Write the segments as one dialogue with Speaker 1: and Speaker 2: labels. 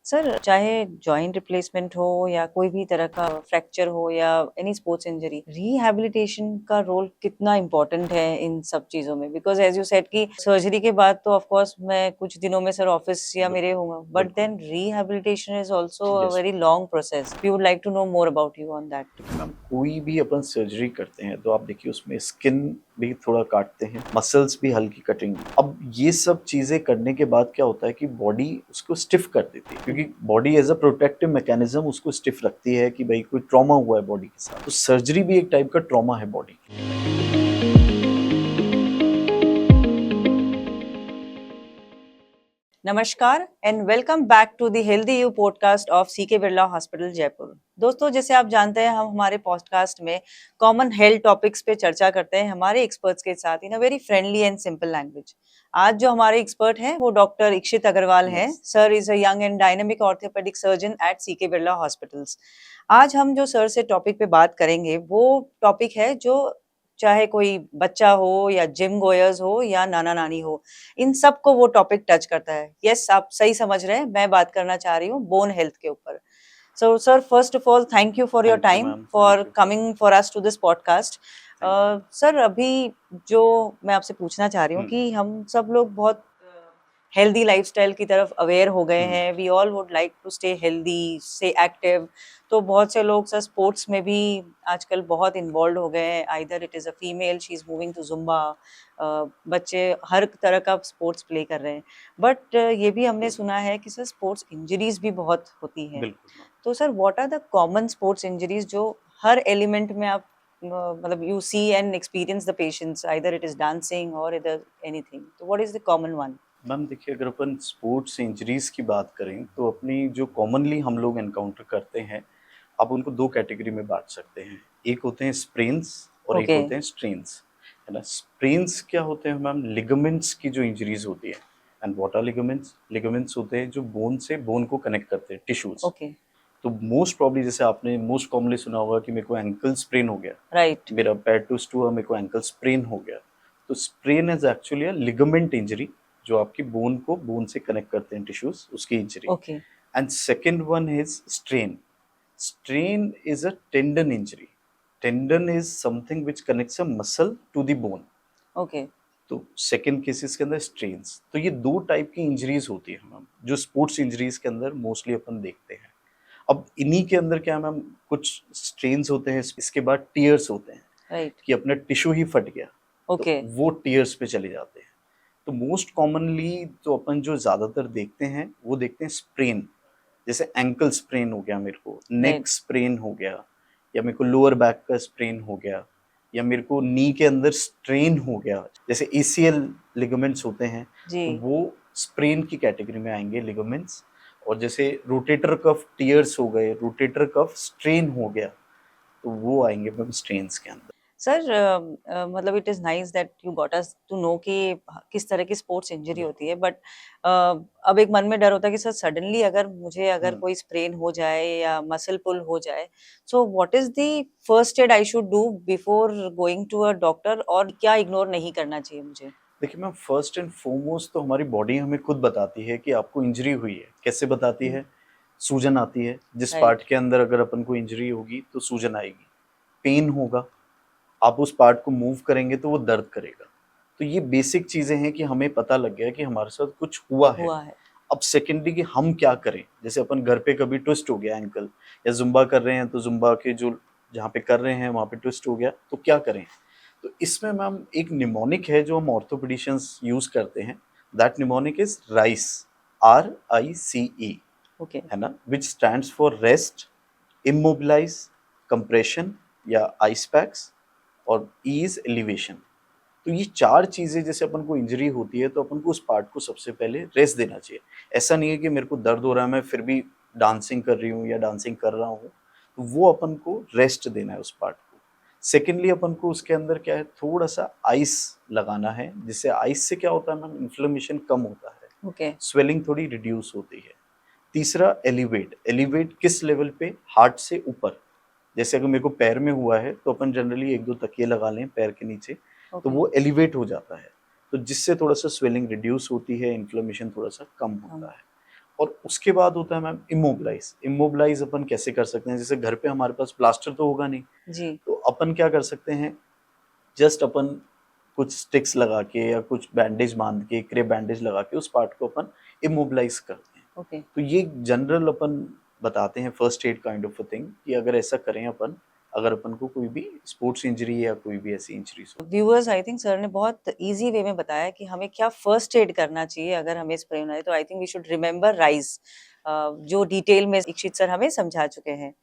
Speaker 1: Sir चाहे joint replacement हो या कोई भी तरह का फ्रैक्चर हो या एनी स्पोर्ट्स इंजरी, रिहैबिलिटेशन का रोल कितना इम्पोर्टेंट है इन सब चीजों में? बिकॉज एज यू सेड कि सर्जरी के बाद तो ऑफ कोर्स मैं कुछ दिनों में सर ऑफिस या मेरे
Speaker 2: बिल्कुल,
Speaker 1: होऊंगा, बट
Speaker 2: बिल्कुल।
Speaker 1: Then rehabilitation is also a
Speaker 2: yes,
Speaker 1: very long process. We would like to know more about you on that.
Speaker 2: देखिए मैम, कोई भी अपन सर्जरी करते हैं तो आप देखिए उसमें स्किन भी थोड़ा काटते हैं, मसल्स भी हल्की कटेंगी। अब ये सब चीजें करने के बाद क्या होता है कि बॉडी उसको स्टिफ कर देती है, क्योंकि body as a protective mechanism उसको स्टिफ रखती है कि भाई कोई ट्रॉमा हुआ है बॉडी के साथ। तो सर्जरी भी एक टाइप का ट्रॉमा है बॉडी की।
Speaker 1: नमस्कार and welcome back to the healthy you podcast of CK Birla hospital Jaipur. दोस्तों, जैसे आप जानते हैं, हम हमारे पॉडकास्ट में कॉमन हेल्थ टॉपिक्स पे चर्चा करते हैं हमारे एक्सपर्ट्स के साथ in a very friendly and simple language. आज जो हमारे एक्सपर्ट हैं वो डॉक्टर इक्षित अग्रवाल हैं।
Speaker 2: Yes.
Speaker 1: Sir is a young and dynamic orthopaedic surgeon at CK Birla hospitals. आज हम जो सर से टॉपिक पे बात करेंगे वो टॉपिक है जो चाहे कोई बच्चा हो या जिम गोयर्स हो या नाना नानी हो, इन सबको वो टॉपिक टच करता है। यस, आप सही समझ रहे हैं, मैं बात करना चाह रही हूँ बोन हेल्थ के ऊपर। So sir, first of all thank you for your
Speaker 2: thank you
Speaker 1: time
Speaker 2: ma'am,
Speaker 1: for
Speaker 2: thank you.
Speaker 1: Coming for us to this podcast.
Speaker 2: Thank you.
Speaker 1: Sir, अभी जो मैं आपसे पूछना चाह रही हूँ कि हम सब लोग बहुत हेल्दी लाइफस्टाइल की तरफ अवेयर हो गए
Speaker 2: हम्म,
Speaker 1: हैं। We all would like to stay healthy, stay active. तो बहुत से लोग सर स्पोर्ट्स में भी आजकल बहुत इन्वॉल्व हो गए हैं। Either it is a female, she is moving to Zumba. बच्चे हर तरह का स्पोर्ट्स प्ले कर रहे हैं। बट ये भी हमने सुना है कि सर स्पोर्ट्स इंजरीज भी बहुत होती हैं।
Speaker 2: बिल्कुल मैम।
Speaker 1: तो sir what are the common sports injuries जो हर एलिमेंट में आप मतलब you see and experience the patients, either it is dancing और इधर एनीथिंग, तो what is the common one?
Speaker 2: Ma'am देखिए, अगर अपन स्पोर्ट्स इंजरीज की बात करें तो अपनी जो कॉमनली हम लोग एनकाउंटर करते हैं, आप उनको दो कैटेगरी में बांट सकते हैं। एक होते हैं स्प्रेन्स और एक
Speaker 1: ओके।
Speaker 2: होते हैं स्ट्रेन्स, है ना। स्प्रेन्स क्या होते हैं मैम? लिगामेंट्स की जो इंजरीज होती है। And what are ligaments? Ligaments होते हैं जो बोन से बोन को कनेक्ट करते हैं, टिश्यूज।
Speaker 1: ओके।
Speaker 2: तो मोस्ट प्रॉब्ली जैसे आपने मोस्ट कॉमनली सुना होगा कि मेरे को एंकल स्प्रेन हो गया,
Speaker 1: राइट।
Speaker 2: मेरा पैर ट्विस्ट हुआ, मेरे को एंकल स्प्रेन हो गया। तो sprain is actually a ligament injury, जो आपकी बोन को बोन से कनेक्ट करते हैं टिश्यूज, उसकी injury.
Speaker 1: Okay.
Speaker 2: And second one is strain. Strain is a tendon injury. Tendon is something which connects a muscle to the bone.
Speaker 1: Okay.
Speaker 2: तो second cases के अंदर स्ट्रेन्स। तो ये दो टाइप की इंजरीज होती है मैम, जो स्पोर्ट्स इंजरीज के अंदर मोस्टली अपन देखते हैं। अब इन्हीं के अंदर क्या है मैम, कुछ स्ट्रेन्स होते हैं, इसके बाद टीयर्स होते हैं
Speaker 1: राइट।
Speaker 2: कि अपना टिश्यू ही फट गया, तो
Speaker 1: ओके।
Speaker 2: वो टीयर्स पे चले जाते हैं। तो मोस्ट कॉमनली तो अपन जो ज़्यादातर देखते हैं वो देखते हैं स्प्रेन। जैसे एंकल स्प्रेन हो गया, मेरे को
Speaker 1: राइट।
Speaker 2: नेक स्प्रेन हो गया, या मेरे को लोअर बैक का स्प्रेन हो गया, या मेरे को नी के अंदर स्ट्रेन हो गया, जैसे एसीएल लिगामेंट्स होते हैं,
Speaker 1: जी।
Speaker 2: तो वो स्प्रेन की कैटेगरी में आएंगे लिगामेंट्स। और जैसे रोटेटर कफ टीयर्स हो गए, रोटेटर कफ स्ट्रेन हो गया, तो वो आएंगे मैम स्ट्रेन्स के अंदर।
Speaker 1: सर मतलब it is nice that you got us to know कि किस तरह की स्पोर्ट्स इंजरी
Speaker 2: बिल्कुल।
Speaker 1: होती है, बट अब एक मन में डर होता है कि सर सडनली अगर
Speaker 2: हम्म।
Speaker 1: कोई स्प्रेन हो जाए या मसल पुल हो जाए, so what is the first aid I should do before going to a doctor, और क्या इग्नोर नहीं करना चाहिए मुझे?
Speaker 2: देखिए मैम, फर्स्ट एंड फोरमोस्ट तो हमारी बॉडी हमें खुद बताती है कि आपको इंजरी हुई है। कैसे बताती है? सूजन आती है, जिस पार्ट
Speaker 1: राइट।
Speaker 2: के अंदर अगर अपन को इंजरी होगी तो सूजन आएगी, पेन होगा, आप उस पार्ट को मूव करेंगे तो वो दर्द करेगा। तो ये बेसिक चीजें हैं कि हमें पता लग गया कि हमारे साथ कुछ हुआ है।
Speaker 1: हुआ है।
Speaker 2: अब सेकेंडरी कि हम क्या करें, जैसे अपन घर पे कभी ट्विस्ट हो गया एंकल, या जुम्बा कर रहे हैं तो जुम्बा के जो जहाँ पे कर रहे हैं वहाँ पे ट्विस्ट हो गया, तो क्या करें? तो इसमें मैम एक निमोनिक है जो हम ऑर्थोपेडिशियंस यूज करते हैं। That mnemonic is rice, RICE,
Speaker 1: okay.
Speaker 2: है ना, विच stands for rest, immobilise, compression या आइस पैक्स, और ई इज एलिवेशन। तो ये चार चीजें, जैसे अपन को इंजरी होती है तो अपन को उस पार्ट को सबसे पहले रेस्ट देना चाहिए। ऐसा नहीं है कि मेरे को दर्द हो रहा है मैं फिर भी डांसिंग कर रही हूँ या डांसिंग कर रहा हूँ, तो वो अपन को रेस्ट देना है उस पार्ट को। सेकेंडली अपन को उसके अंदर क्या है, थोड़ा सा आइस लगाना है, जिससे आइस से क्या होता है मैम, इन्फ्लेमेशन कम होता है,
Speaker 1: ओके।
Speaker 2: स्वेलिंग थोड़ी रिड्यूस होती है। तीसरा एलिवेट। एलिवेट किस लेवल पे? हार्ट से ऊपर। जैसे अगर मेरे को पैर में हुआ है तो अपन जनरली एक दो तकिए लगा लें पैर के नीचे, तो
Speaker 1: ओके।
Speaker 2: वो एलिवेट हो जाता है, तो जिससे थोड़ा सा स्वेलिंग रिड्यूस होती है, इन्फ्लेमेशन थोड़ा सा कम
Speaker 1: हम।
Speaker 2: होता है। और उसके बाद होता है मैम इमोबिलाइज। इमोबिलाइज अपन कैसे कर सकते हैं, जैसे घर पे हमारे पास प्लास्टर तो होगा नहीं,
Speaker 1: जी,
Speaker 2: तो अपन क्या कर सकते हैं, जस्ट अपन कुछ स्टिक्स लगा के या कुछ बैंडेज बांध के, क्रेप बैंडेज लगा के उस पार्ट को अपन इमोबिलाइज करते हैं।
Speaker 1: ओके।
Speaker 2: तो ये जनरल अपन बताते हैं first aid kind of a thing, कि अगर ऐसा करें अपन, अगर अपन को कोई भी स्पोर्ट्स इंजरी या कोई भी ऐसी इंजरीज हो।
Speaker 1: व्यूअर्स, आई थिंक सर ने बहुत ईज़ी वे में बताया कि हमें क्या फर्स्ट एड करना चाहिए अगर हमें स्प्रेन आए, तो I think we should remember RICE, जो डिटेल में दीक्षित सर हमें समझा चुके हैं।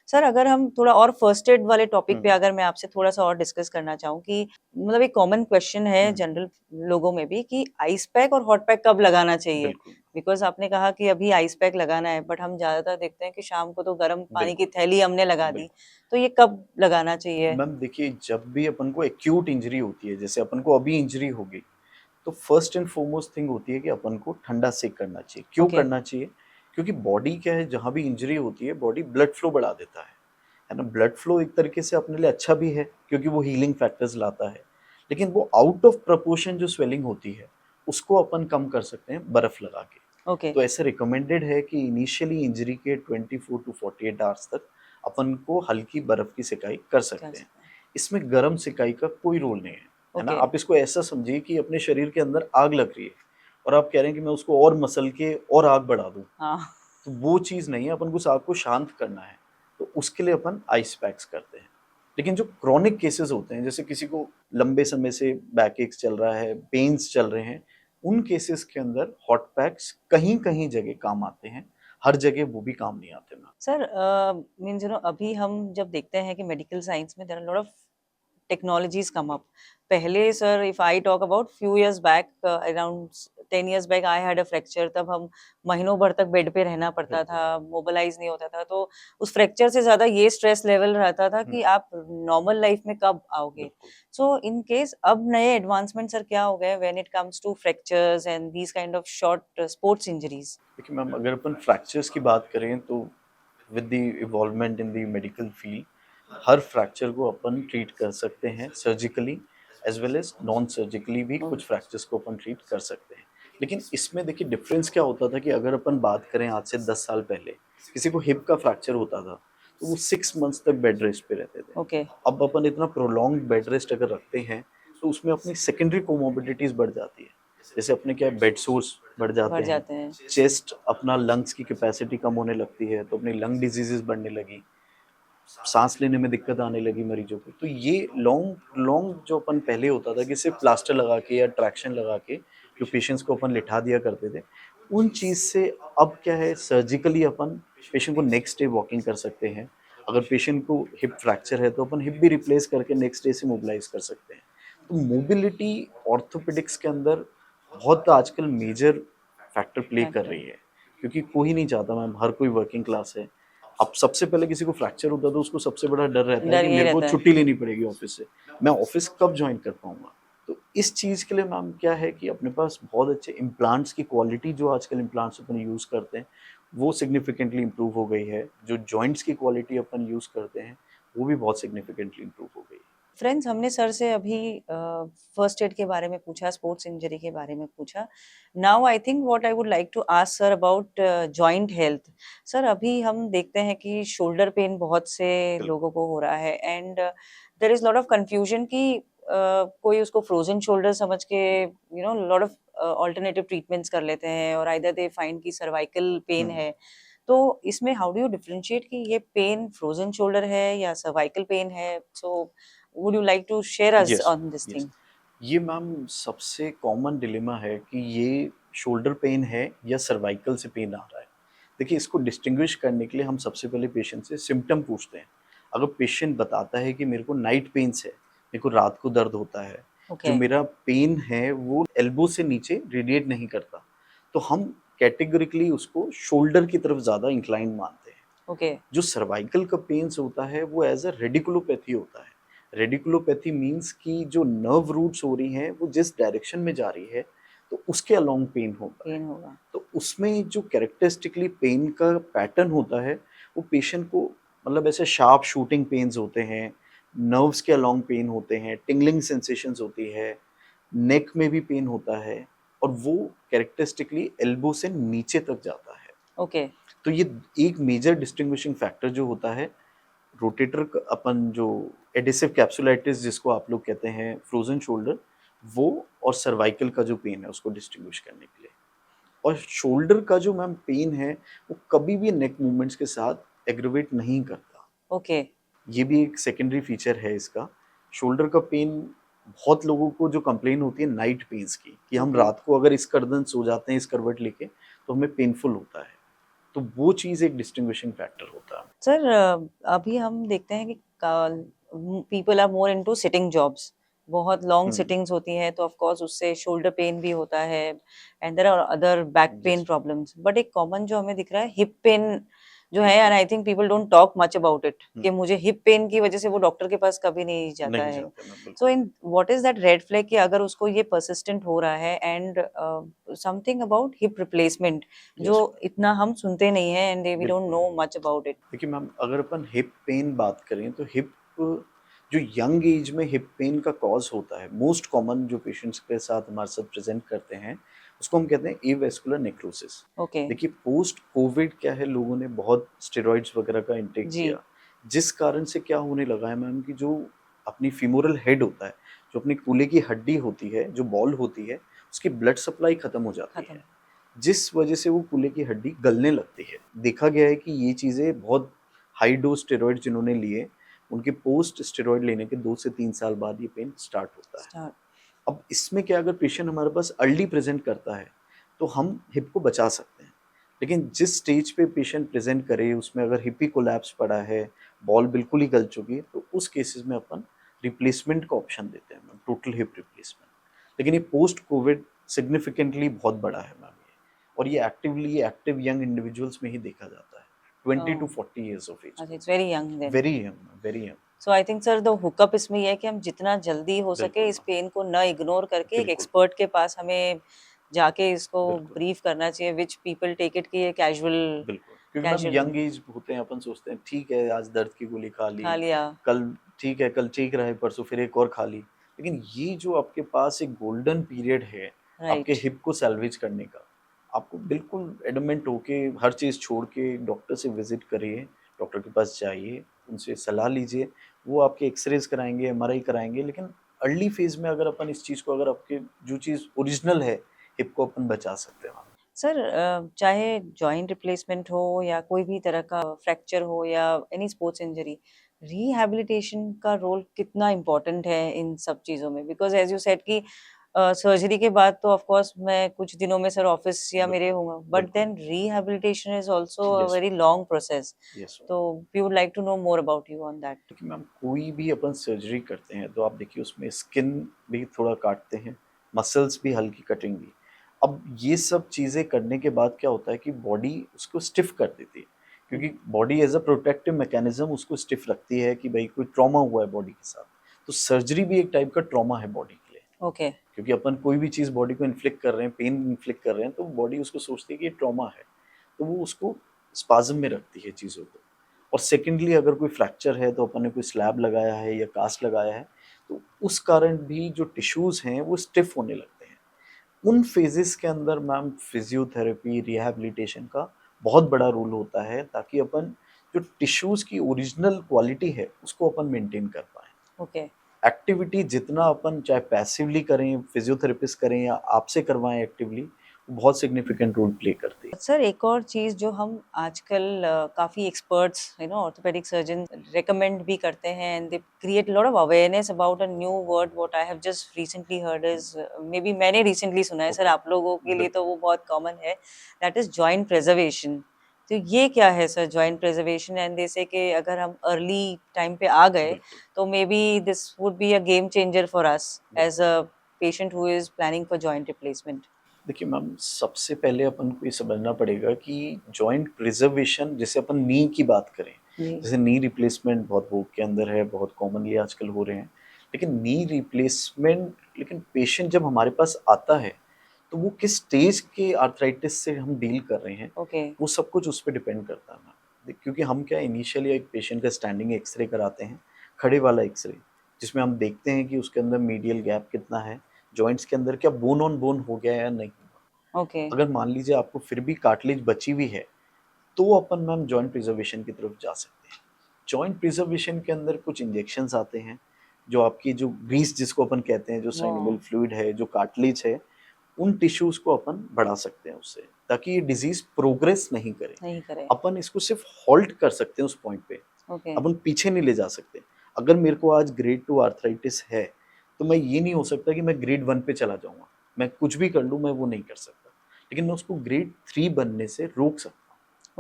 Speaker 1: सर, अगर हम थोड़ा और फर्स्ट एड वाले टॉपिक पे अगर मैं आपसे थोड़ा-सा और डिस्कस करना चाहूँ कि मतलब एक कॉमन क्वेश्चन है जनरल लोगों में भी कि आइस पैक और हॉट पैक कब लगाना चाहिए?
Speaker 2: बिल्कुल
Speaker 1: बिकॉज़ आपने कहा कि अभी आइस पैक लगाना है, बट हम ज़्यादातर देखते हैं कि शाम को तो गर्म पानी की
Speaker 2: बिल्कुल
Speaker 1: थैली हमने लगा दी,
Speaker 2: बिल्कुल।
Speaker 1: तो ये कब लगाना चाहिए?
Speaker 2: मैम देखिए, जब भी अपन को एक्यूट इंजरी होती है, जैसे अपन को अभी इंजरी होगी, तो फर्स्ट एंड फॉरमोस्ट थिंग होती है कि अपन को ठंडा सेक करना चाहिए। क्यों
Speaker 1: ओके,
Speaker 2: करना चाहिए? क्योंकि बॉडी क्या है, जहाँ भी इंजरी होती है बॉडी ब्लड फ्लो बढ़ा देता है ना। ब्लड फ्लो एक तरीके से अपने लिए अच्छा भी है, क्योंकि वो हीलिंग फैक्टर्स लाता है, लेकिन वो आउट ऑफ प्रोपोर्शन जो स्वेलिंग होती है उसको अपन कम कर सकते हैं बर्फ लगा के।
Speaker 1: ओके।
Speaker 2: तो ऐसे रिकमेंडेड है कि इनिशियली इंजरी के 24 टू 48 आवर्स तक अपन को हल्की बर्फ की सिकाई कर
Speaker 1: कर
Speaker 2: सकते हैं।
Speaker 1: सकते हैं।
Speaker 2: इसमें गर्म सिकाई का कोई रोल नहीं है ना।
Speaker 1: ओके,
Speaker 2: आप इसको ऐसा समझिए कि अपने शरीर के अंदर आग लग रही है और आप कह रहे हैं कि मैं उसको और मसल के और आग बढ़ा दूं,
Speaker 1: हाँ,
Speaker 2: तो वो चीज़ नहीं है। अपन को उस आग को शांत करना है, तो उसके लिए अपन आइस पैक्स करते हैं। लेकिन जो क्रॉनिक केसेस होते हैं, जैसे किसी को लंबे समय से बैक एक्स चल रहा है, पेन्स चल रहे हैं, उन केसेस के अंदर हॉट पैक्स कहीं-कहीं जगह काम आते हैं, हर जगह वो भी काम नहीं आते मैम।
Speaker 1: सर, मीन्स अभी हम जब देखते हैं कि मेडिकल साइंस में there are lot of technologies come up. पहले sir, if I talk about few years back, around 10 years back I had a fracture, तब हम महीनों भर तक बेड पे रहना पड़ता
Speaker 2: बिल्कुल।
Speaker 1: था, मोबिलाइज नहीं होता था, तो उस फ्रैक्चर से ज्यादा ये स्ट्रेस लेवल रहता था
Speaker 2: हुँ,
Speaker 1: कि आप नॉर्मल लाइफ में कब आओगे।
Speaker 2: बिल्कुल।
Speaker 1: सो इन केस अब नए एडवांसमेंट सर क्या हो गए when it comes to fractures and these kind of short sports injuries?
Speaker 2: देखिए मैम, अगर अपन फ्रैक्चर्स की बात करें तो with the involvement in the medical field, हर फ्रैक्चर को अपन ट्रीट कर सकते हैं surgically, as well as non surgically भी कुछ फ्रैक्चर्स को अपन ट्रीट कर सकते हैं। लेकिन इसमें देखिए डिफरेंस क्या होता था कि अगर अपन बात करें आज से 10 साल पहले, किसी को हिप का फ्रैक्चर होता था तो वो 6 मंथ्स तक बेड रेस्ट पे रहते थे।
Speaker 1: ओके,
Speaker 2: अब अपन इतना प्रोलॉन्ग बेड रेस्ट अगर रखते हैं तो उसमें अपनी सेकेंडरी कोमोबिडिटीज बढ़ जाती है। जैसे अपने क्या बेड सोर्स बढ़ जाते
Speaker 1: बढ़
Speaker 2: हैं,
Speaker 1: जाते हैं।
Speaker 2: चेस्ट अपना लंग्स की कैपेसिटी कम होने लगती है, तो अपनी लंग डिजीजेस बढ़ने लगी, सांस लेने में दिक्कत आने लगी मरीजों को। तो ये लॉन्ग लॉन्ग जो अपन पहले होता था कि सिर्फ प्लास्टर लगा के या ट्रैक्शन लगा के जो पेशेंट्स को अपन लिटा दिया करते थे, उन चीज़ से अब क्या है, सर्जिकली अपन पेशेंट को नेक्स्ट डे वॉकिंग कर सकते हैं। अगर पेशेंट को हिप फ्रैक्चर है तो अपन हिप भी रिप्लेस करके नेक्स्ट डे से मोबिलाइज कर सकते हैं। तो मोबिलिटी ऑर्थोपेडिक्स के अंदर बहुत आजकल मेजर फैक्टर प्ले कर
Speaker 1: फैक्टर।
Speaker 2: रही है, क्योंकि कोई नहीं चाहता मैम, हर कोई वर्किंग क्लास है। अब सबसे पहले किसी को फ्रैक्चर होता है तो उसको सबसे बड़ा डर रहता है
Speaker 1: डर
Speaker 2: कि
Speaker 1: यही
Speaker 2: मेरे को
Speaker 1: रहता है।
Speaker 2: छुट्टी लेनी पड़ेगी ऑफिस से, मैं ऑफिस कब ज्वाइन कर पाऊंगा। तो इस चीज़ के लिए मैम क्या है कि अपने पास बहुत अच्छे इम्प्लांट्स की क्वालिटी, जो आजकल इम्प्लांट्स अपन यूज़ करते हैं वो सिग्निफिकेंटली इम्प्रूव हो गई है। जो जॉइंट्स की क्वालिटी अपन यूज़ करते हैं वो भी बहुत सिग्निफिकेंटली इम्प्रूव हो गई है।
Speaker 1: फ्रेंड्स, हमने सर से अभी फर्स्ट एड के बारे में पूछा, स्पोर्ट्स इंजरी के बारे में पूछा। Now I think what I would like to ask sir about joint health. Sir, अभी हम देखते हैं कि शोल्डर पेन बहुत से
Speaker 2: बिल्कुल।
Speaker 1: लोगों को हो रहा है, and there is lot of confusion कि कोई उसको फ्रोजन शोल्डर समझ के लॉट ऑफ ऑल्टरनेटिव ट्रीटमेंट्स कर लेते हैं, और आइदर दे फाइंड कि सर्वाइकल पेन
Speaker 2: हम्म।
Speaker 1: है। तो इसमें हाउ डू यू डिफरेंशिएट कि ये पेन फ्रोजन शोल्डर है या सर्वाइकल पेन है? सो would you like to share us
Speaker 2: yes
Speaker 1: on this
Speaker 2: yes.
Speaker 1: thing?
Speaker 2: ये मैम सबसे कॉमन डिलेमा है कि ये शोल्डर पेन है या सर्वाइकल से पेन आ रहा है। देखिए, इसको डिस्टिंग्विश करने के लिए हम सबसे पहले पेशेंट से सिम्टम पूछते हैं। अगर पेशेंट बताता है कि मेरे को नाइट पेन्स है, मेरे को रात को दर्द होता है, जो
Speaker 1: Okay,
Speaker 2: मेरा पेन है वो एल्बो से नीचे रेडिएट नहीं करता, तो हम कैटेगोरिकली उसको शोल्डर की तरफ ज़्यादा इंक्लाइंड मानते हैं।
Speaker 1: okay,
Speaker 2: जो सर्वाइकल का पेन्स होता है वो एज अ रेडिकुलोपैथी होता है। रेडिकुलोपैथी मीन्स कि जो नर्व रूट्स हो रही हैं वो जिस डायरेक्शन में जा रही है, तो उसके अलोंग पेन होता है।
Speaker 1: पेन होगा।
Speaker 2: तो उसमें जो कैरेक्टरिस्टिकली पेन का पैटर्न होता है, वो पेशेंट को मतलब ऐसे शार्प शूटिंग पेन्स होते हैं, नर्व्स के अलोंग पेन होते हैं, टिंगलिंग सेंसेशंस होती है, नेक में भी पेन होता है, और वो कैरेक्टरिस्टिकली एल्बो से नीचे तक जाता है।
Speaker 1: ओके।
Speaker 2: तो ये एक मेजर डिस्टिंग्विशिंग फैक्टर जो होता है रोटेटर अपन जो एडिसिव कैप्सुलाइटिस जिसको आप लोग कहते हैं फ्रोजन शोल्डर, वो और सर्वाइकल का जो पेन है उसको डिस्टिंग्विश करने के लिए। और शोल्डर का जो मैम पेन है वो कभी भी नेक मूवमेंट्स के साथ एग्रीवेट नहीं करता।
Speaker 1: ओके।
Speaker 2: ये भी एक सेकेंडरी फीचर है इसका। शोल्डर का पेन बहुत लोगों को जो कंप्लेन होती है नाइट पेन्स की, कि हम रात को अगर इस गर्दन सो जाते हैं इस करवट लेके तो हमें पेनफुल होता है, तो वो चीज़ एक डिस्टिंग्विशिंग फैक्टर होता है।
Speaker 1: सर अभी हम देखते हैं कि people are more into sitting jobs, बहुत लॉन्ग सिटिंग्स होती हैं, तो ऑफ कोर्स उससे शोल्डर पेन भी होता है and there are other back pain problems, but एक कॉमन जो हमें दिख रहा है हिप पेन जो है, and I think people don't talk much about it कि मुझे हिप पेन की वजह से वो डॉक्टर के पास कभी नहीं जाता
Speaker 2: नहीं
Speaker 1: है।
Speaker 2: जाते मैं
Speaker 1: सो
Speaker 2: बिल्कुल।
Speaker 1: In what is that red flag कि अगर उसको ये परसिस्टेंट हो रहा है, and something about hip replacement जो इतना हम सुनते नहीं है and we don't know much about it.
Speaker 2: देखिए मैम, अगर अपन हिप पेन बात करें तो हिप जो यंग एज में हिप पेन का कॉज होता है, मोस्ट कॉमन जो पेशेंट्स के साथ हमारे साथ प्रेजेंट करते हैं उसको हम कहते हैं एवेस्कुलर नेक्रोसिस।
Speaker 1: ओके।
Speaker 2: देखिए पोस्ट कोविड क्या है, लोगों ने बहुत स्टेरॉइड्स वगैरह का इंटेक
Speaker 1: जी।
Speaker 2: किया, जिस कारण से क्या होने लगा है मैम कि जो अपनी फीमोरल हेड होता है, जो अपनी कूल्हे की हड्डी होती है, जो बॉल होती है, उसकी ब्लड सप्लाई खत्म हो जाती
Speaker 1: खत्म।
Speaker 2: है, जिस वजह से वो कूल्हे की हड्डी गलने लगती है। देखा गया है कि ये चीज़ें बहुत हाई डोज स्टेरॉइड जिन्होंने लिए, उनके पोस्ट स्टेरॉइड लेने के 2 से 3 साल बाद ये पेन स्टार्ट होता है।
Speaker 1: स्टार्ट।
Speaker 2: अब इसमें क्या, अगर पेशेंट हमारे पास अर्ली प्रेजेंट करता है तो हम हिप को बचा सकते हैं, लेकिन जिस स्टेज पे पेशेंट प्रेजेंट करे उसमें अगर हिप ही कोलैप्स पड़ा है, बॉल बिल्कुल ही गल चुकी है, तो उस केसेस में अपन रिप्लेसमेंट का ऑप्शन देते हैं मैम, टोटल हिप रिप्लेसमेंट। लेकिन ये पोस्ट कोविड सिग्निफिकेंटली बहुत बड़ा है मैम ये, और ये एक्टिव यंग इंडिविजुअल्स में ही देखा जाता है 20 to 40 ईयर्स ऑफ एज।
Speaker 1: अच्छा, it's very young then.
Speaker 2: Very young, very young.
Speaker 1: So I think sir the hookup इसमें ये है कि हम जितना जल्दी हो सके
Speaker 2: बिल्कुल
Speaker 1: इस
Speaker 2: मैम,
Speaker 1: पेन को न इग्नोर करके एक
Speaker 2: बिल्कुल
Speaker 1: एक्सपर्ट के पास हमें जाके इसको
Speaker 2: बिल्कुल
Speaker 1: ब्रीफ करना चाहिए, विच पीपल टेक इट कि ये कैजुअल
Speaker 2: बिल्कुल। क्योंकि मैम
Speaker 1: कैजुअल
Speaker 2: यंग एज होते हैं, अपन सोचते हैं ठीक है आज दर्द की गोली खा ली,
Speaker 1: खा लिया।
Speaker 2: कल ठीक है, कल ठीक रहा है, परसों फिर एक और खा ली। लेकिन ये जो आपके पास एक गोल्डन पीरियड है आपके
Speaker 1: राइट।
Speaker 2: हिप को सैल्वेज करने का, आपको बिल्कुल एडमेंट होके हर चीज़ छोड़ के डॉक्टर से विजिट करिए, डॉक्टर के पास जाइए, उनसे सलाह लीजिए। वो आपके एक्सरेज कराएंगे, एमआरआई कराएंगे, लेकिन अर्ली फेज में अगर अपन इस चीज़ को, अगर आपके जो चीज़ ओरिजिनल है हिप को अपन बचा सकते हैं।
Speaker 1: सर चाहे जॉइंट रिप्लेसमेंट हो या कोई भी तरह का फ्रैक्चर हो या एनी स्पोर्ट्स इंजरी, रिहैबिलिटेशन का रोल कितना इम्पोर्टेंट है इन सब चीज़ों में? बिकॉज एज यू सेड कि सर्जरी के बाद तो ऑफ कोर्स मैं कुछ दिनों में सर ऑफिस या मेरे
Speaker 2: बिल्कुल
Speaker 1: होऊंगा, बट
Speaker 2: बिल्कुल।
Speaker 1: Then rehabilitation is also a
Speaker 2: yes
Speaker 1: very long process,
Speaker 2: yes.
Speaker 1: तो we would like to know more about you on that.
Speaker 2: देखिए मैम, कोई भी अपन सर्जरी करते हैं तो आप देखिए उसमें स्किन भी थोड़ा काटते हैं, मसल्स भी हल्की कटेंगी। अब ये सब चीज़ें करने के बाद क्या होता है कि बॉडी उसको स्टिफ कर देती है, क्योंकि body as a protective mechanism उसको स्टिफ रखती है कि भाई कोई ट्रॉमा हुआ है बॉडी के साथ। तो सर्जरी भी एक टाइप का ट्रॉमा है बॉडी के लिए,
Speaker 1: ओके।
Speaker 2: क्योंकि अपन कोई भी चीज़ बॉडी को इन्फ्लिक्ट कर रहे हैं, पेन इन्फ्लिक्ट कर रहे हैं, तो बॉडी उसको सोचती है कि ये ट्रॉमा है, तो वो उसको स्पाज्म में रखती है चीज़ों को। और सेकेंडली अगर कोई फ्रैक्चर है तो अपन ने कोई स्लैब लगाया है या कास्ट लगाया है, तो उस कारण भी जो टिश्यूज़ हैं वो स्टिफ होने लगते हैं। उन फेजेस के अंदर मैम फिजियोथेरेपी, रिहैबिलिटेशन का बहुत बड़ा रोल होता है, ताकि अपन जो टिश्यूज़ की ओरिजिनल क्वालिटी है उसको अपन मेंटेन कर पाएँ।
Speaker 1: ओके।
Speaker 2: एक्टिविटी जितना अपन चाहे पैसिवली करें, फिजियोथेरेपिस्ट करें या आपसे करवाएं एक्टिवली, वो बहुत सिग्निफिकेंट रोल प्ले करती है।
Speaker 1: सर एक और चीज़ जो हम आजकल काफ़ी एक्सपर्ट्स ऑर्थोपेडिक सर्जन रेकमेंड भी करते हैं, and they create lot of awareness about a new word what I have just recently heard is, may be मैंने रिसेंटली सुना है सर,
Speaker 2: ओके,
Speaker 1: आप लोगों के लिए तो
Speaker 2: बिल्कुल
Speaker 1: वो बहुत कॉमन है, दैट इज जॉइंट प्रिजर्वेशन। तो ये क्या है सर जॉइंट प्रिजर्वेशन? एंड जैसे कि अगर हम अर्ली टाइम पे आ गए
Speaker 2: बिल्कुल
Speaker 1: तो maybe this would be a game changer for us as
Speaker 2: बिल्कुल।
Speaker 1: A patient who is planning for joint replacement.
Speaker 2: देखिए मैम, सबसे पहले अपन को ये समझना पड़ेगा कि जॉइंट प्रिजर्वेशन, जैसे अपन नी की बात करें,
Speaker 1: जी।
Speaker 2: जैसे नी रिप्लेसमेंट बहुत भोग के अंदर है, बहुत कॉमनली आजकल हो रहे हैं, लेकिन नी रिप्लेसमेंट, लेकिन पेशेंट जब हमारे पास आता है तो वो किस स्टेज के आर्थराइटिस से हम डील कर रहे हैं,
Speaker 1: ओके।
Speaker 2: वो सब कुछ उस पर डिपेंड करता है मैम। क्योंकि हम क्या इनिशियली एक पेशेंट का स्टैंडिंग एक्सरे कराते हैं, खड़े वाला एक्सरे, जिसमें हम देखते हैं कि उसके अंदर मीडियल गैप कितना है, जॉइंट्स के अंदर क्या बोन ऑन बोन हो गया है या नहीं हुआ।
Speaker 1: ओके।
Speaker 2: अगर मान लीजिए आपको फिर भी कार्टिलेज बची हुई है, तो अपन मैम जॉइंट प्रिजर्वेशन की तरफ जा सकते हैं। जॉइंट प्रिजर्वेशन के अंदर कुछ इंजेक्शंस आते हैं, जो आपकी जो ग्रीस जिसको अपन कहते हैं, जो साइनोवियल
Speaker 1: वो
Speaker 2: फ्लूइड है, जो कार्टिलेज है, उन टिश्यूज को अपन बढ़ा सकते हैं उससे, ताकि ये डिजीज प्रोग्रेस नहीं करे।
Speaker 1: नहीं करे।
Speaker 2: अपन इसको सिर्फ हॉल्ट कर सकते हैं उस पॉइंट पे,
Speaker 1: ओके।
Speaker 2: अपन पीछे नहीं ले जा सकते। अगर मेरे को आज ग्रेड 2 आर्थराइटिस है, तो मैं ये नहीं हो सकता कि मैं ग्रेड 1 पे चला जाऊंगा, मैं कुछ भी कर लूँ मैं वो नहीं कर सकता, लेकिन मैं उसको ग्रेड 3 बनने से रोक सकता हूँ।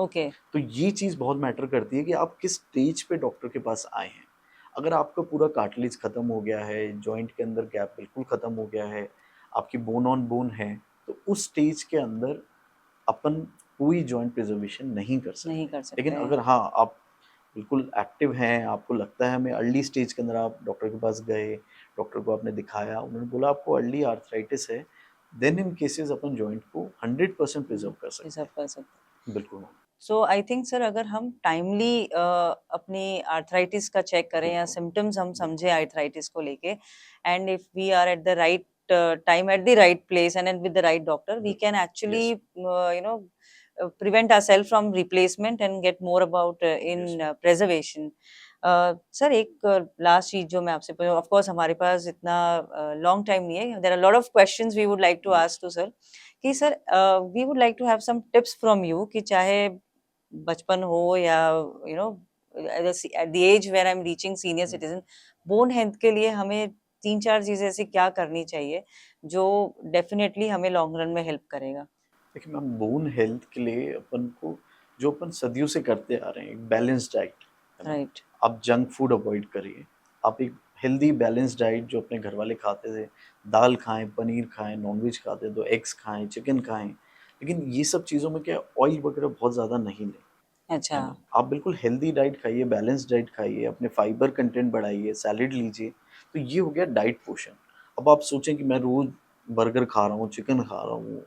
Speaker 1: ओके।
Speaker 2: तो ये चीज़ बहुत मैटर करती है कि आप किस स्टेज पे डॉक्टर के पास आए हैं। अगर आपका पूरा कार्टिलेज खत्म हो गया है, जॉइंट के अंदर गैप बिल्कुल खत्म हो गया है, आपकी बोन ऑन बोन है, तो उस स्टेज के अंदर अपन कोई जॉइंट प्रिजर्वेशन नहीं कर
Speaker 1: नहीं
Speaker 2: सकते।
Speaker 1: कर सकते
Speaker 2: लेकिन
Speaker 1: हैं।
Speaker 2: अगर हाँ, आप बिल्कुल एक्टिव हैं, आपको लगता है हमें अर्ली स्टेज के अंदर, आप डॉक्टर के पास गए, डॉक्टर को आपने दिखाया, उन्होंने बोला आपको अर्ली आर्थराइटिस है, then in cases upon joint को 100% प्रिजर्व कर सकते
Speaker 1: प्रिजर्व कर सकते हैं।
Speaker 2: हैं। बिल्कुल ma'am.
Speaker 1: So I think sir, अगर हम टाइमली अपनी आर्थराइटिस का चेक करें या
Speaker 2: बिल्कुल
Speaker 1: सिम्टम्स हम
Speaker 2: बिल्कुल
Speaker 1: समझे आर्थराइटिस को लेके, and if we are at the right time at the right place and with the right doctor, we can
Speaker 2: बिल्कुल,
Speaker 1: actually
Speaker 2: yes
Speaker 1: prevent ourselves from replacement and get more about in
Speaker 2: yes
Speaker 1: preservation. Sir, एक last चीज जो मैं आपसे पूछूं, of course हमारे पास इतना long time नहीं है, there are lot of questions we would like to ask to sir, कि sir we would like to have some tips from you, कि चाहे बचपन हो या at the age where I am reaching senior citizen, bone health के लिए हमें 3-4 चीजें ऐसी क्या करनी चाहिए जो डेफिनेटली हमें लॉन्ग रन में हेल्प करेगा।
Speaker 2: देखिए मैम, बोन हेल्थ के लिए अपन को जो अपन सदियों से करते आ रहे हैं, एक बैलेंस डाइट है ना।
Speaker 1: राइट।
Speaker 2: आप जंक फूड अवॉइड करिए, आप एक हेल्दी बैलेंस डाइट जो अपने घर वाले खाते थे, दाल खाएं, पनीर खाएं, नॉनवेज खाते तो एग्स खाएं, चिकन खाएं, लेकिन ये सब चीज़ों में क्या, ऑयल वगैरह बहुत ज़्यादा नहीं लें,
Speaker 1: अच्छा।
Speaker 2: है ना। आप बिल्कुल हेल्दी डाइट खाइए, बैलेंस डाइट खाइए, अपने फाइबर कंटेंट बढ़ाइए, सैलेड लीजिए, तो ये हो गया डाइट पोर्शन। अब आप सोचें कि मैं रोज बर्गर खा रहा हूँ, चिकन खा रहा हूँ,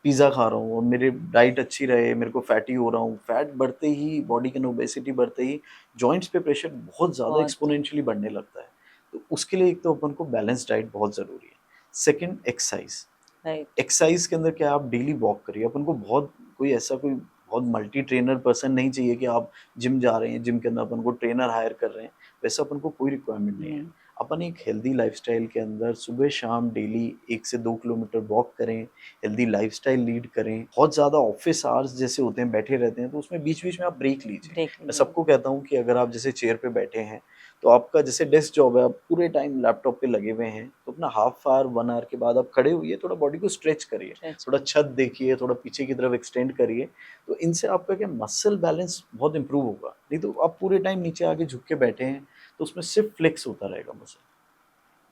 Speaker 2: पिज़्ज़ा खा रहा हूँ और मेरी डाइट अच्छी रहे, मेरे को फैटी हो रहा हूँ, फैट बढ़ते ही, बॉडी के अंदर ओबेसिटी बढ़ते ही जॉइंट्स पे प्रेशर बहुत ज़्यादा
Speaker 1: बहुत।
Speaker 2: एक्सपोनेंशियली बढ़ने लगता है। तो उसके लिए एक तो अपन को बैलेंस डाइट बहुत ज़रूरी है। Second, exercise.
Speaker 1: राइट।
Speaker 2: एक्सरसाइज के अंदर क्या, आप डेली वॉक करिए। अपन को बहुत कोई ऐसा कोई बहुत मल्टी ट्रेनर पर्सन नहीं चाहिए कि आप जिम जा रहे हैं, जिम के अंदर अपन को ट्रेनर हायर कर रहे हैं, वैसा अपन को कोई रिक्वायरमेंट नहीं है। अपन एक हेल्दी लाइफस्टाइल के अंदर सुबह शाम डेली 1 से 2 किलोमीटर वॉक करें, हेल्दी लाइफस्टाइल लीड करें। बहुत ज़्यादा ऑफिस आवर्स जैसे होते हैं, बैठे रहते हैं, तो उसमें बीच बीच में आप ब्रेक लीजिए।
Speaker 1: ब्रेक
Speaker 2: मैं
Speaker 1: लीजिए।
Speaker 2: सबको कहता हूँ कि अगर आप जैसे चेयर पे बैठे हैं, तो आपका जैसे डेस्क जॉब है, आप पूरे टाइम लैपटॉप पे लगे हुए हैं, तो अपना हाफ आवर 1 आवर के बाद आप खड़े होइए, थोड़ा बॉडी को स्ट्रेच करिए,
Speaker 1: स्ट्रेच।
Speaker 2: थोड़ा छत देखिए, थोड़ा पीछे की तरफ एक्सटेंड करिए। तो इनसे आपका क्या, मसल बैलेंस बहुत इंप्रूव होगा। नहीं तो आप पूरे टाइम नीचे आके झुक के बैठे हैं, तो उसमें सिर्फ फ्लेक्स होता रहेगा मसल।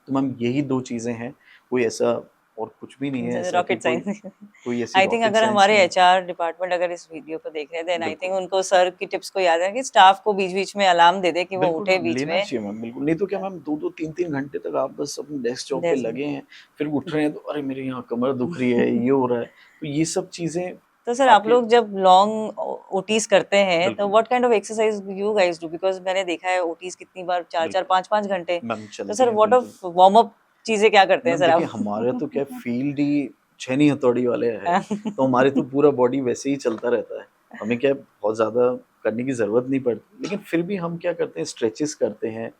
Speaker 2: तो मैम यही 2 चीज़ें हैं, कोई ऐसा और कुछ भी नहीं है ऐसा कि
Speaker 1: रॉकेट
Speaker 2: कोई
Speaker 1: साइंस।
Speaker 2: कोई ऐसी
Speaker 1: आई थिंक
Speaker 2: रॉकेट
Speaker 1: अगर
Speaker 2: साइंस
Speaker 1: हमारे
Speaker 2: नहीं है।
Speaker 1: एचआर डिपार्टमेंट अगर इस वीडियो को देख रहे हैं, देन आई थिंक
Speaker 2: बिल्कुल।
Speaker 1: उनको सर की टिप्स को याद है कि स्टाफ को बीच बीच में अलार्म दे दे कि वो
Speaker 2: बिल्कुल
Speaker 1: उठे
Speaker 2: मैम,
Speaker 1: बीच
Speaker 2: लेना
Speaker 1: में।
Speaker 2: चाहिए मैम, बिल्कुल। नहीं तो क्या मैम, 2-2 3-3 घंटे तक आप बस अपनी डेस्क जॉब पे
Speaker 1: There's-
Speaker 2: लगे हैं, फिर उठ रहे हैं तो अरे मेरे यहाँ कमर दुख रही है, ये हो रहा है। तो ये सब चीज़ें
Speaker 1: तो सर, आप
Speaker 2: आपके
Speaker 1: लोग जब लॉन्ग ओटीज करते हैं तो
Speaker 2: बिल्कुल,
Speaker 1: what kind of exercise you guys do, because मैंने देखा है ओटीज कितनी बार 4-4
Speaker 2: बिल्कुल।
Speaker 1: 5-5 घंटे।
Speaker 2: मैम
Speaker 1: तो
Speaker 2: चलते
Speaker 1: सर,
Speaker 2: हैं,
Speaker 1: व्हाट
Speaker 2: बिल्कुल।
Speaker 1: ऑफ वार्म अप चीजें क्या करते हैं
Speaker 2: मैम
Speaker 1: सर
Speaker 2: देखिए,
Speaker 1: आप?
Speaker 2: हमारे तो क्या फील्ड ही छेनी हथौड़ी वाले है, तो हमारे तो पूरा बॉडी वैसे ही चलता रहता है। हमें क्या बहुत ज़्यादा करने की ज़रूरत नहीं पड़ती, लेकिन फिर भी हम क्या करते हैं, स्ट्रेचेस करते हैं,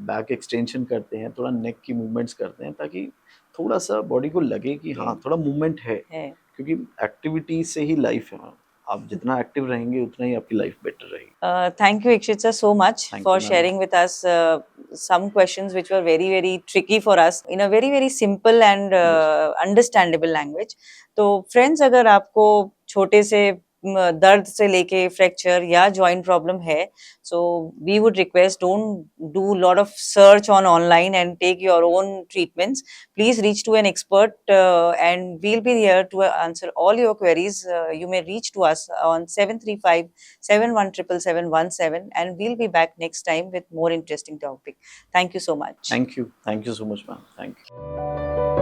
Speaker 2: बैक एक्सटेंशन करते हैं, थोड़ा नेक की मूवमेंट्स करते हैं, ताकि थोड़ा-सा बॉडी को लगे कि हाँ, थोड़ा मूवमेंट है।
Speaker 1: है।
Speaker 2: क्योंकि एक्टिविटी से ही लाइफ है मैम। आप जितना एक्टिव रहेंगे, उतना ही आपकी लाइफ बेटर रहेगी।
Speaker 1: Thank you, Ikshit sir, so much
Speaker 2: thank
Speaker 1: for
Speaker 2: you ma'am.
Speaker 1: sharing with us some questions which were very, very tricky for us in a very, very simple and
Speaker 2: yes.
Speaker 1: understandable language. तो friends, अगर आपको छोटे से दर्द से लेके fracture या joint problem है, so we would request, don't do lot of search on online and take your own treatments. Please reach to an expert, and we'll be here to answer all your queries. You may reach to us on 735-717717, and we'll be back next time with more interesting topic. Thank you so much.
Speaker 2: Thank you so much ma'am. Thank you.